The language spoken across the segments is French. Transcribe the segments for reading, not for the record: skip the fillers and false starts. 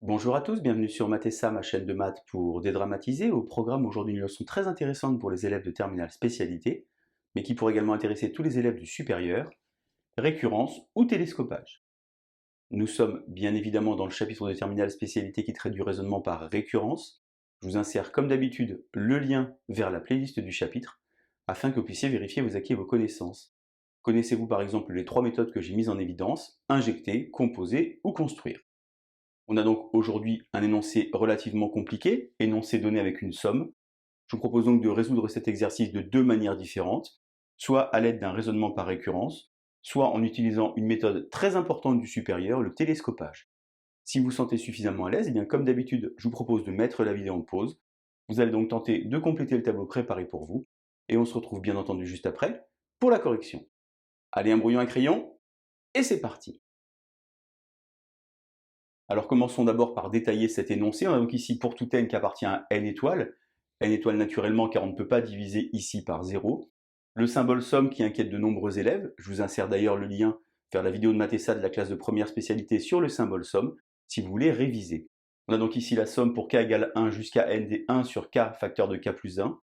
Bonjour à tous, bienvenue sur Mathessa, ma chaîne de maths pour dédramatiser. Au programme aujourd'hui une leçon très intéressante pour les élèves de terminale spécialité, mais qui pourrait également intéresser tous les élèves du supérieur, récurrence ou télescopage. Nous sommes bien évidemment dans le chapitre de terminale spécialité qui traite du raisonnement par récurrence. Je vous insère comme d'habitude le lien vers la playlist du chapitre, afin que vous puissiez vérifier vos acquis et vos connaissances. Connaissez-vous par exemple les trois méthodes que j'ai mises en évidence: injecter, composer ou construire? On a donc aujourd'hui un énoncé relativement compliqué, énoncé donné avec une somme. Je vous propose donc de résoudre cet exercice de deux manières différentes, soit à l'aide d'un raisonnement par récurrence, soit en utilisant une méthode très importante du supérieur, le télescopage. Si vous vous sentez suffisamment à l'aise, eh bien comme d'habitude, je vous propose de mettre la vidéo en pause. Vous allez donc tenter de compléter le tableau préparé pour vous, et on se retrouve bien entendu juste après pour la correction. Allez, un brouillon à crayon, et c'est parti! Alors commençons d'abord par détailler cet énoncé. On a donc ici pour tout n qui appartient à n étoiles naturellement car on ne peut pas diviser ici par 0. Le symbole somme qui inquiète de nombreux élèves. Je vous insère d'ailleurs le lien vers la vidéo de Mathessa de la classe de première spécialité sur le symbole somme si vous voulez réviser. On a donc ici la somme pour k égale 1 jusqu'à n des 1 sur k facteur de k plus 1.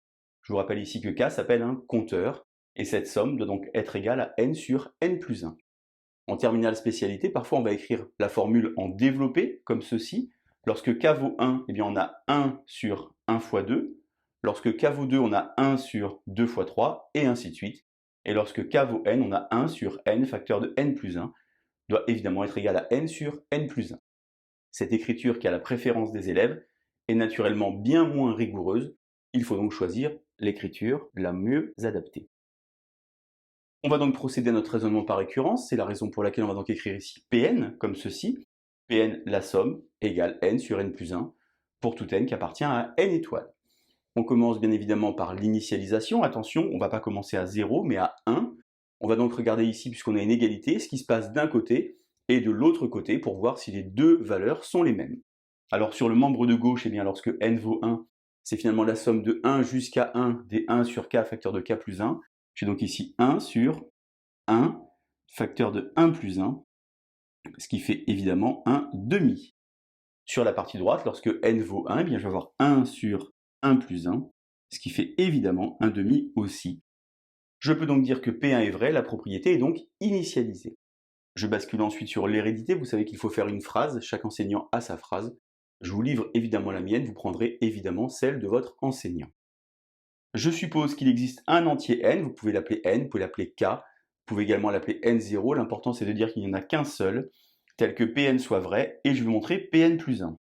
Je vous rappelle ici que k s'appelle un compteur et cette somme doit donc être égale à n sur n plus 1. En terminale spécialité, parfois on va écrire la formule en développé, comme ceci. Lorsque k vaut 1, eh bien on a 1 sur 1 fois 2. Lorsque k vaut 2, on a 1 sur 2 fois 3, et ainsi de suite. Et lorsque k vaut n, on a 1 sur n facteur de n plus 1, doit évidemment être égal à n sur n plus 1. Cette écriture qui a la préférence des élèves est naturellement bien moins rigoureuse. Il faut donc choisir l'écriture la mieux adaptée. On va donc procéder à notre raisonnement par récurrence, c'est la raison pour laquelle on va donc écrire ici Pn, comme ceci. Pn, la somme, égale n sur n plus 1, pour tout n qui appartient à n étoiles. On commence bien évidemment par l'initialisation. Attention, on ne va pas commencer à 0, mais à 1. On va donc regarder ici, puisqu'on a une égalité, ce qui se passe d'un côté et de l'autre côté pour voir si les deux valeurs sont les mêmes. Alors sur le membre de gauche, eh bien, lorsque n vaut 1, c'est finalement la somme de 1 jusqu'à 1 des 1 sur k facteur de k plus 1. J'ai donc ici 1 sur 1 facteur de 1 plus 1, ce qui fait évidemment un demi. Sur la partie droite, lorsque n vaut 1, eh bien je vais avoir 1 sur 1 plus 1, ce qui fait évidemment un demi aussi. Je peux donc dire que P1 est vrai, la propriété est donc initialisée. Je bascule ensuite sur l'hérédité. Vous savez qu'il faut faire une phrase, chaque enseignant a sa phrase. Je vous livre évidemment la mienne, vous prendrez évidemment celle de votre enseignant. Je suppose qu'il existe un entier n, vous pouvez l'appeler n, vous pouvez l'appeler k, vous pouvez également l'appeler n0, l'important c'est de dire qu'il n'y en a qu'un seul, tel que Pn soit vrai, et je vais montrer Pn plus 1.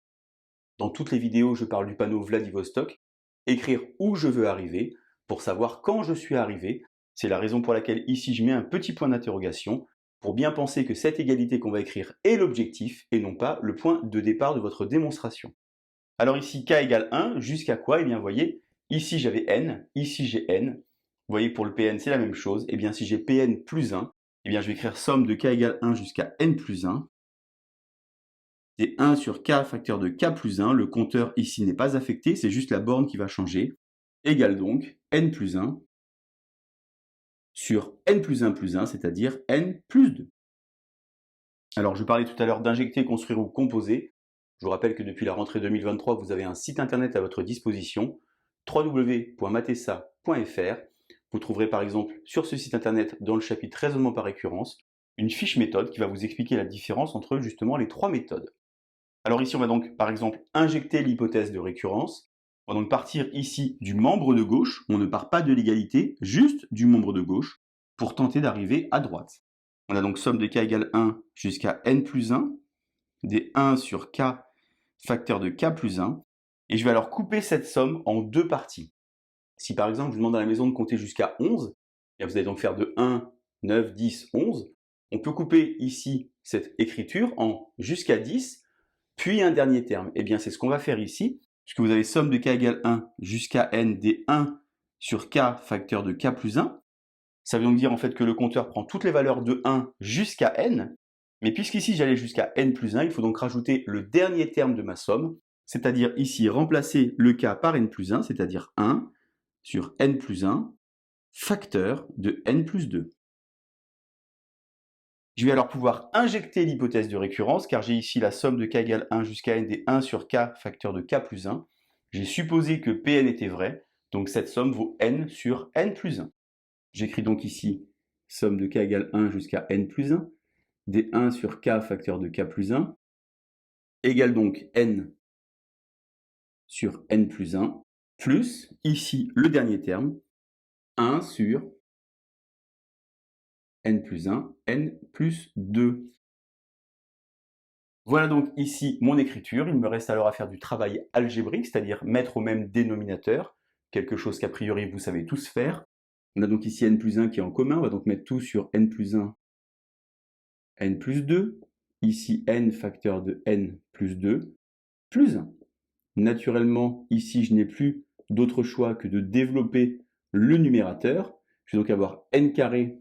Dans toutes les vidéos, je parle du panneau Vladivostok, écrire où je veux arriver, pour savoir quand je suis arrivé. C'est la raison pour laquelle ici je mets un petit point d'interrogation, pour bien penser que cette égalité qu'on va écrire est l'objectif, et non pas le point de départ de votre démonstration. Alors ici, k égale 1, jusqu'à quoi? Eh bien, vous voyez, ici j'avais n, ici j'ai n. Vous voyez, pour le Pn, c'est la même chose. Eh bien, si j'ai Pn plus 1, eh bien, je vais écrire somme de k égale 1 jusqu'à n plus 1. C'est 1 sur k facteur de k plus 1. Le compteur ici n'est pas affecté, c'est juste la borne qui va changer. Égale donc n plus 1 sur n plus 1 plus 1, c'est-à-dire n plus 2. Alors, je parlais tout à l'heure d'injecter, construire ou composer. Je vous rappelle que depuis la rentrée 2023, vous avez un site internet à votre disposition, www.mathessa.fr. Vous trouverez par exemple sur ce site internet, dans le chapitre raisonnement par récurrence, une fiche méthode qui va vous expliquer la différence entre justement les trois méthodes. Alors ici, on va donc par exemple injecter l'hypothèse de récurrence. On va donc partir ici du membre de gauche. On ne part pas de l'égalité, juste du membre de gauche, pour tenter d'arriver à droite. On a donc somme de k égale 1 jusqu'à n plus 1, des 1 sur k facteur de k plus 1, et je vais alors couper cette somme en deux parties. Si par exemple je vous demande à la maison de compter jusqu'à 11, et vous allez donc faire de 1, 9, 10, 11, on peut couper ici cette écriture en jusqu'à 10, puis un dernier terme. Et bien c'est ce qu'on va faire ici, puisque vous avez somme de k égale 1 jusqu'à n des 1 sur k facteur de k plus 1. Ça veut donc dire en fait que le compteur prend toutes les valeurs de 1 jusqu'à n, mais puisqu'ici j'allais jusqu'à n plus 1, il faut donc rajouter le dernier terme de ma somme, c'est-à-dire ici remplacer le k par n plus 1, c'est-à-dire 1 sur n plus 1, facteur de n plus 2. Je vais alors pouvoir injecter l'hypothèse de récurrence, car j'ai ici la somme de k égale 1 jusqu'à n des 1 sur k facteur de k plus 1. J'ai supposé que Pn était vrai, donc cette somme vaut n sur n plus 1. J'écris donc ici somme de k égale 1 jusqu'à n plus 1, des 1 sur k facteur de k plus 1, égale donc n sur n plus 1, plus, ici, le dernier terme, 1 sur n plus 1, n plus 2. Voilà donc ici mon écriture. Il me reste alors à faire du travail algébrique, c'est-à-dire mettre au même dénominateur, quelque chose qu'a priori vous savez tous faire. On a donc ici n plus 1 qui est en commun, on va donc mettre tout sur n plus 1, n plus 2. Ici n facteur de n plus 2, plus 1. Naturellement, ici je n'ai plus d'autre choix que de développer le numérateur. Je vais donc avoir n carré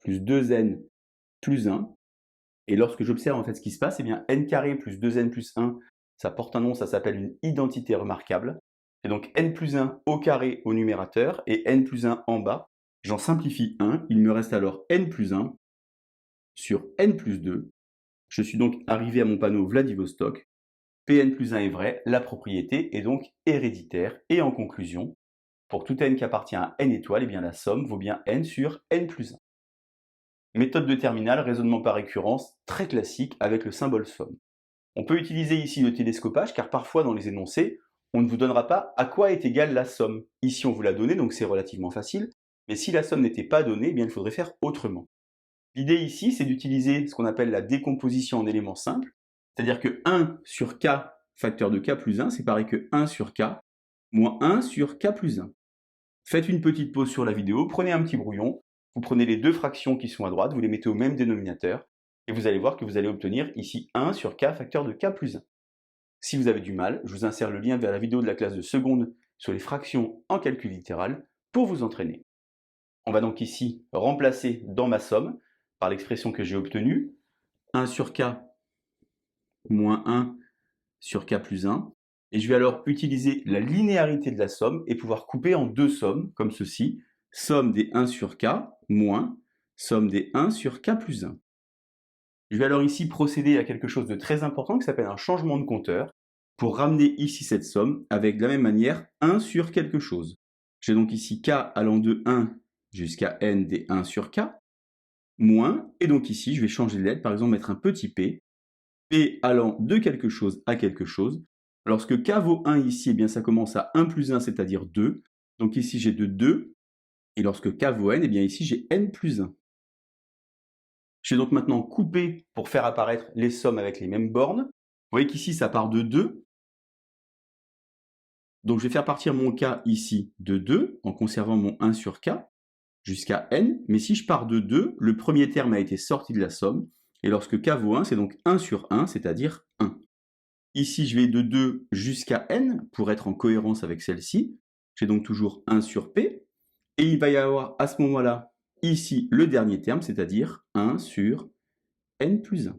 plus 2n plus 1. Et lorsque j'observe en fait ce qui se passe, eh bien n carré plus 2n plus 1, ça porte un nom, ça s'appelle une identité remarquable. Et donc n plus 1 au carré au numérateur et n plus 1 en bas. J'en simplifie 1, il me reste alors n plus 1 sur n plus 2. Je suis donc arrivé à mon panneau Vladivostok. Pn plus 1 est vrai, la propriété est donc héréditaire. Et en conclusion, pour tout n qui appartient à n étoiles, eh bien la somme vaut bien n sur n plus 1. Méthode de terminale, raisonnement par récurrence, très classique avec le symbole somme. On peut utiliser ici le télescopage car parfois dans les énoncés, on ne vous donnera pas à quoi est égale la somme. Ici on vous l'a donné donc c'est relativement facile, mais si la somme n'était pas donnée, eh bien il faudrait faire autrement. L'idée ici c'est d'utiliser ce qu'on appelle la décomposition en éléments simples, c'est-à-dire que 1 sur k facteur de k plus 1 c'est pareil que 1 sur k moins 1 sur k plus 1. Faites une petite pause sur la vidéo, prenez un petit brouillon, vous prenez les deux fractions qui sont à droite, vous les mettez au même dénominateur, et vous allez voir que vous allez obtenir ici 1 sur k facteur de k plus 1. Si vous avez du mal, je vous insère le lien vers la vidéo de la classe de seconde sur les fractions en calcul littéral pour vous entraîner. On va donc ici remplacer dans ma somme, par l'expression que j'ai obtenue, 1 sur k moins 1 sur k plus 1, et je vais alors utiliser la linéarité de la somme et pouvoir couper en deux sommes, comme ceci, somme des 1 sur k moins somme des 1 sur k plus 1. Je vais alors ici procéder à quelque chose de très important qui s'appelle un changement de compteur pour ramener ici cette somme avec de la même manière 1 sur quelque chose. J'ai donc ici k allant de 1 jusqu'à n des 1 sur k moins, et donc ici je vais changer de lettre, par exemple mettre un petit p, p allant de quelque chose à quelque chose. Lorsque k vaut 1 ici, eh bien ça commence à 1 plus 1, c'est-à-dire 2. Donc ici j'ai de 2. Et lorsque k vaut n, eh bien ici j'ai n plus 1. Je vais donc maintenant couper pour faire apparaître les sommes avec les mêmes bornes. Vous voyez qu'ici ça part de 2. Donc je vais faire partir mon k ici de 2 en conservant mon 1 sur k jusqu'à n. Mais si je pars de 2, le premier terme a été sorti de la somme. Et lorsque k vaut 1, c'est donc 1 sur 1, c'est-à-dire 1. Ici, je vais de 2 jusqu'à n pour être en cohérence avec celle-ci. J'ai donc toujours 1 sur p. Et il va y avoir à ce moment-là, ici, le dernier terme, c'est-à-dire 1 sur n plus 1.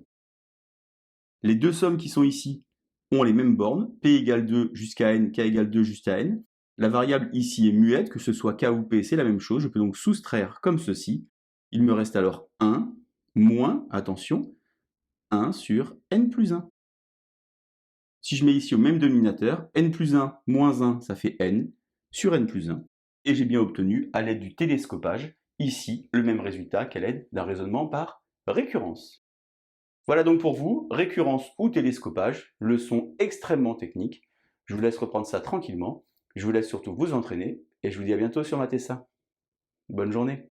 Les deux sommes qui sont ici ont les mêmes bornes, p égale 2 jusqu'à n, k égale 2 jusqu'à n. La variable ici est muette, que ce soit k ou p, c'est la même chose. Je peux donc soustraire comme ceci. Il me reste alors 1 moins, attention, 1 sur n plus 1. Si je mets ici au même dénominateur, n plus 1 moins 1, ça fait n sur n plus 1. Et j'ai bien obtenu, à l'aide du télescopage, ici, le même résultat qu'à l'aide d'un raisonnement par récurrence. Voilà donc pour vous, récurrence ou télescopage, leçon extrêmement technique. Je vous laisse reprendre ça tranquillement. Je vous laisse surtout vous entraîner, et je vous dis à bientôt sur Matessa. Bonne journée.